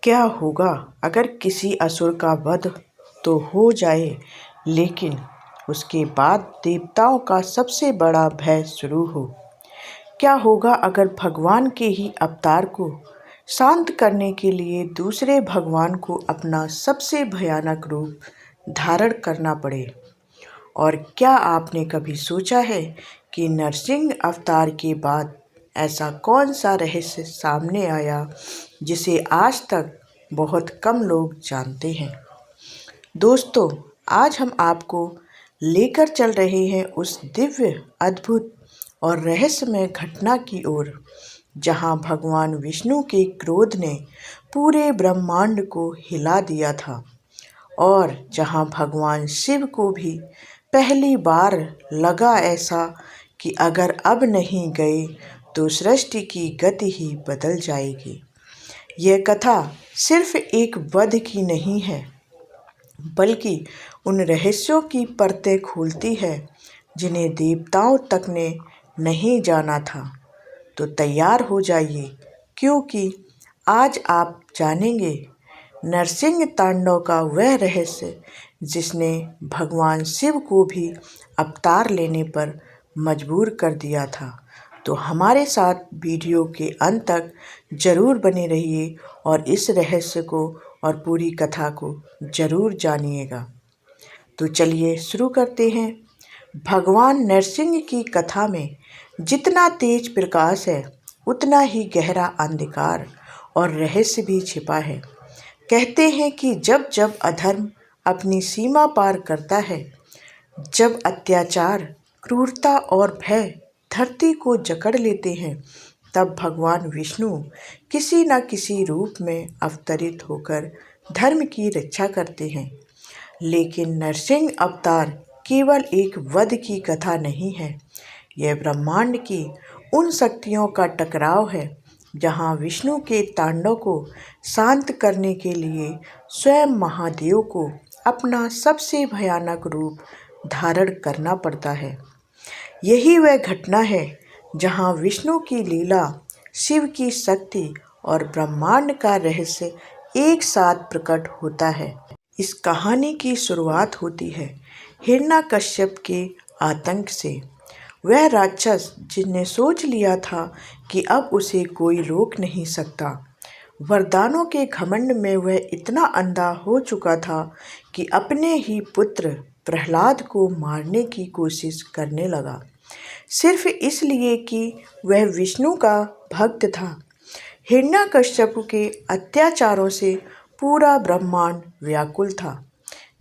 क्या होगा अगर किसी असुर का वध तो हो जाए, लेकिन उसके बाद देवताओं का सबसे बड़ा भय शुरू हो? क्या होगा अगर भगवान के ही अवतार को शांत करने के लिए दूसरे भगवान को अपना सबसे भयानक रूप धारण करना पड़े? और क्या आपने कभी सोचा है कि नरसिंह अवतार के बाद ऐसा कौन सा रहस्य सामने आया जिसे आज तक बहुत कम लोग जानते हैं? दोस्तों, आज हम आपको लेकर चल रहे हैं उस दिव्य, अद्भुत और रहस्यमय घटना की ओर जहां भगवान विष्णु के क्रोध ने पूरे ब्रह्मांड को हिला दिया था और जहां भगवान शिव को भी पहली बार लगा ऐसा कि अगर अब नहीं गए तो सृष्टि की गति ही बदल जाएगी। यह कथा सिर्फ एक वध की नहीं है, बल्कि उन रहस्यों की परतें खोलती है जिन्हें देवताओं तक ने नहीं जाना था। तो तैयार हो जाइए, क्योंकि आज आप जानेंगे नरसिंह तांडव का वह रहस्य जिसने भगवान शिव को भी अवतार लेने पर मजबूर कर दिया था। तो हमारे साथ वीडियो के अंत तक जरूर बने रहिए और इस रहस्य को और पूरी कथा को जरूर जानिएगा। तो चलिए शुरू करते हैं। भगवान नरसिंह की कथा में जितना तेज प्रकाश है, उतना ही गहरा अंधकार और रहस्य भी छिपा है। कहते हैं कि जब जब अधर्म अपनी सीमा पार करता है, जब अत्याचार, क्रूरता और भय धरती को जकड़ लेते हैं, तब भगवान विष्णु किसी न किसी रूप में अवतरित होकर धर्म की रक्षा करते हैं। लेकिन नरसिंह अवतार केवल एक वध की कथा नहीं है, यह ब्रह्मांड की उन शक्तियों का टकराव है जहां विष्णु के तांडव को शांत करने के लिए स्वयं महादेव को अपना सबसे भयानक रूप धारण करना पड़ता है। यही वह घटना है जहां विष्णु की लीला, शिव की शक्ति और ब्रह्मांड का रहस्य एक साथ प्रकट होता है। इस कहानी की शुरुआत होती है हिरण्यकश्यप के आतंक से। वह राक्षस जिसने सोच लिया था कि अब उसे कोई रोक नहीं सकता। वरदानों के घमंड में वह इतना अंधा हो चुका था कि अपने ही पुत्र प्रहलाद को मारने की कोशिश करने लगा, सिर्फ इसलिए कि वह विष्णु का भक्त था। हिरण्यकश्यप के अत्याचारों से पूरा ब्रह्मांड व्याकुल था।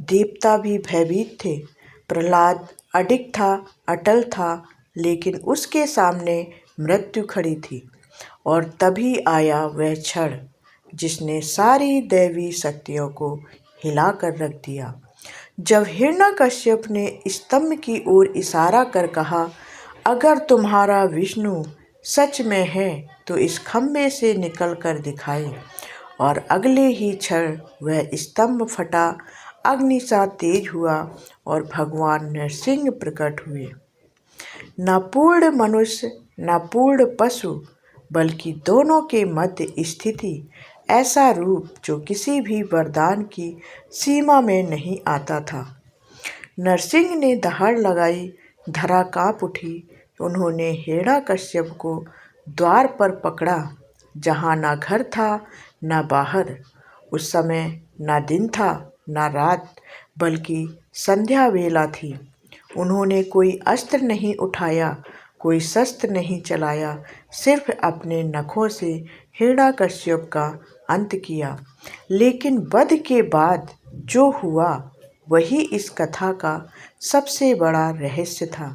देवता भी भयभीत थे। प्रहलाद अडिग था, अटल था, लेकिन उसके सामने मृत्यु खड़ी थी। और तभी आया वह क्षण जिसने सारी दैवी शक्तियों को हिला कर रख दिया। जब हिरण्यकश्यप ने स्तंभ की ओर इशारा कर कहा, अगर तुम्हारा विष्णु सच में है तो इस खंभे से निकल कर दिखाए, और अगले ही क्षण वह स्तंभ फटा, अग्नि सा तेज हुआ और भगवान नरसिंह प्रकट हुए। न पूर्ण मनुष्य न पूर्ण पशु, बल्कि दोनों के मध्य स्थिति ऐसा रूप जो किसी भी वरदान की सीमा में नहीं आता था। नरसिंह ने दहाड़ लगाई, धरा कांप उठी। उन्होंने हिरण्यकश्यप को द्वार पर पकड़ा, जहां ना घर था ना बाहर। उस समय ना दिन था ना रात, बल्कि संध्या वेला थी। उन्होंने कोई अस्त्र नहीं उठाया, कोई शस्त्र नहीं चलाया, सिर्फ अपने नखों से हिरण्यकश्यप का अंत किया। लेकिन वध के बाद जो हुआ वही इस कथा का सबसे बड़ा रहस्य था।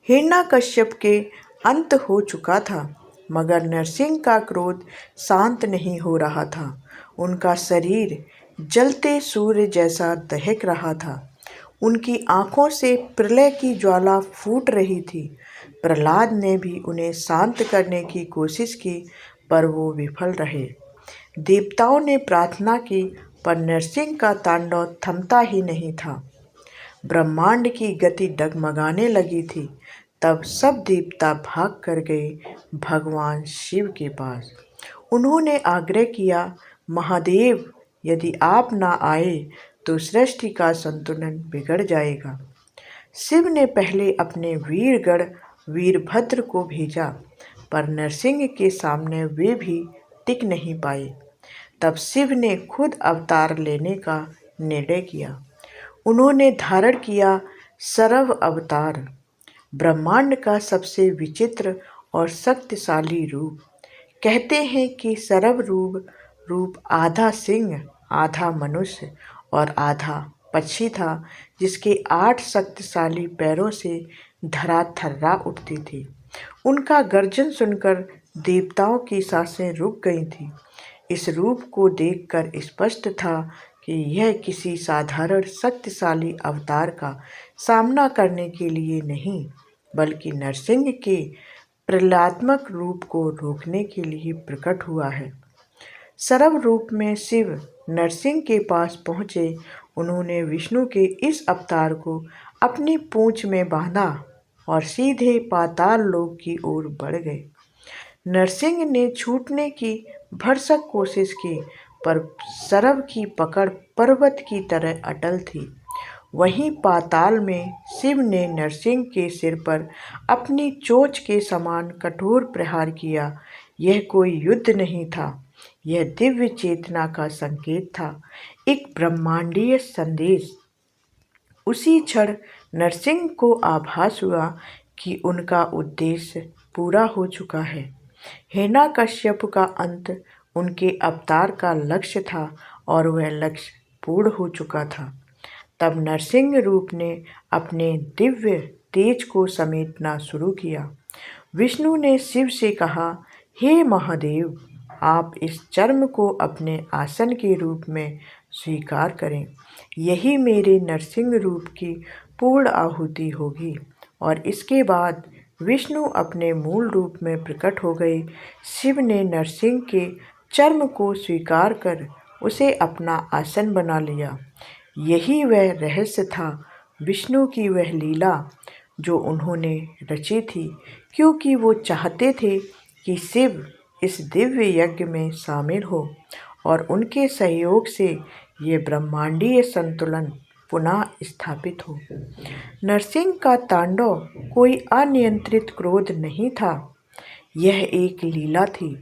हिरण्यकश्यप के अंत हो चुका था, मगर नरसिंह का क्रोध शांत नहीं हो रहा था। उनका शरीर जलते सूर्य जैसा दहक रहा था। उनकी आंखों से प्रलय की ज्वाला फूट रही थी। प्रहलाद ने भी उन्हें शांत करने की कोशिश की, पर वो विफल रहे। देवताओं ने प्रार्थना की, पर नरसिंह का तांडव थमता ही नहीं था। ब्रह्मांड की गति डगमगाने लगी थी। तब सब देवता भाग कर गए भगवान शिव के पास। उन्होंने आग्रह किया, महादेव, यदि आप ना आए तो सृष्टि का संतुलन बिगड़ जाएगा। शिव ने पहले अपने वीरगढ़ वीरभद्र को भेजा, पर नरसिंह के सामने वे भी टिक नहीं पाए। तब शिव ने खुद अवतार लेने का निर्णय किया। उन्होंने धारण किया सरव अवतार, ब्रह्मांड का सबसे विचित्र और शक्तिशाली रूप। कहते हैं कि सरव रूप आधा सिंह, आधा मनुष्य और आधा पक्षी था, जिसके 8 शक्तिशाली पैरों से धरा थर्रा उठती थी। उनका गर्जन सुनकर देवताओं की सांसें रुक गई थीं। इस रूप को देखकर स्पष्ट था कि यह किसी साधारण शक्तिशाली अवतार का सामना करने के लिए नहीं, बल्कि नरसिंह के प्रलयात्मक रूप को रोकने के लिए प्रकट हुआ है। सरव रूप में शिव नरसिंह के पास पहुँचे। उन्होंने विष्णु के इस अवतार को अपनी पूंछ में बांधा और सीधे पाताल लोक की ओर बढ़ गए। नरसिंह ने छूटने की भरसक कोशिश की, पर सरव की पकड़ पर्वत की तरह अटल थी। वहीं पाताल में शिव ने नरसिंह के सिर पर अपनी चोंच के समान कठोर प्रहार किया। यह कोई युद्ध नहीं था, यह दिव्य चेतना का संकेत था, एक ब्रह्मांडीय संदेश। उसी क्षण नरसिंह को आभास हुआ कि उनका उद्देश्य पूरा हो चुका है। हिरण्यकश्यप का अंत उनके अवतार का लक्ष्य था और वह लक्ष्य पूर्ण हो चुका था। तब नरसिंह रूप ने अपने दिव्य तेज को समेटना शुरू किया। विष्णु ने शिव से कहा, हे महादेव, आप इस चर्म को अपने आसन के रूप में स्वीकार करें। यही मेरे नरसिंह रूप की पूर्ण आहुति होगी। और इसके बाद विष्णु अपने मूल रूप में प्रकट हो गए। शिव ने नरसिंह के चर्म को स्वीकार कर उसे अपना आसन बना लिया। यही वह रहस्य था, विष्णु की वह लीला जो उन्होंने रची थी, क्योंकि वो चाहते थे कि शिव इस दिव्य यज्ञ में शामिल हो और उनके सहयोग से ये ब्रह्मांडीय संतुलन पुनः स्थापित हो। नरसिंह का तांडव कोई अनियंत्रित क्रोध नहीं था, यह एक लीला थी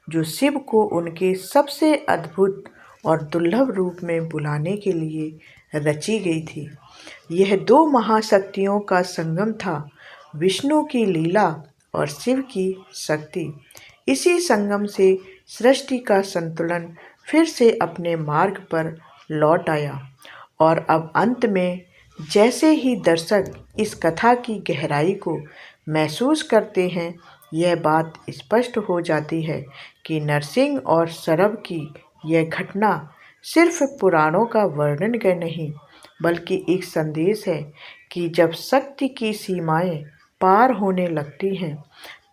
जो शिव को उनके सबसे अद्भुत और दुर्लभ रूप में बुलाने के लिए रची गई थी। यह 2 महाशक्तियों का संगम था, विष्णु की लीला और शिव की शक्ति। इसी संगम से सृष्टि का संतुलन फिर से अपने मार्ग पर लौट आया। और अब अंत में जैसे ही दर्शक इस कथा की गहराई को महसूस करते हैं, यह बात स्पष्ट हो जाती है कि नरसिंह और सरव की यह घटना सिर्फ पुराणों का वर्णन नहीं, बल्कि एक संदेश है कि जब शक्ति की सीमाएं पार होने लगती हैं,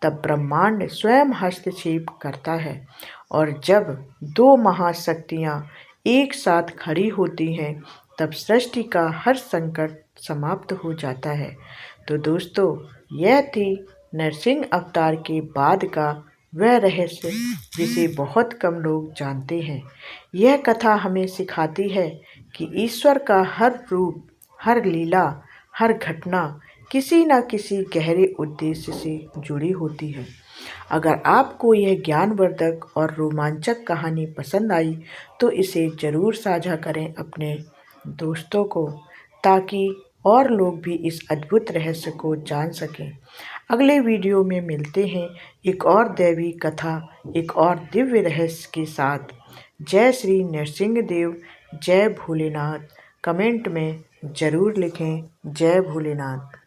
तब ब्रह्मांड स्वयं हस्तक्षेप करता है। और जब 2 महाशक्तियाँ एक साथ खड़ी होती हैं, तब सृष्टि का हर संकट समाप्त हो जाता है। तो दोस्तों, यह थी नरसिंह अवतार के बाद का वह रहस्य जिसे बहुत कम लोग जानते हैं। यह कथा हमें सिखाती है कि ईश्वर का हर रूप, हर लीला, हर घटना किसी न किसी गहरे उद्देश्य से जुड़ी होती है। अगर आपको यह ज्ञानवर्धक और रोमांचक कहानी पसंद आई तो इसे ज़रूर साझा करें अपने दोस्तों को, ताकि और लोग भी इस अद्भुत रहस्य को जान सकें। अगले वीडियो में मिलते हैं एक और दैवी कथा, एक और दिव्य रहस्य के साथ। जय श्री नरसिंह देव, जय भोलेनाथ। कमेंट में ज़रूर लिखें, जय भोलेनाथ।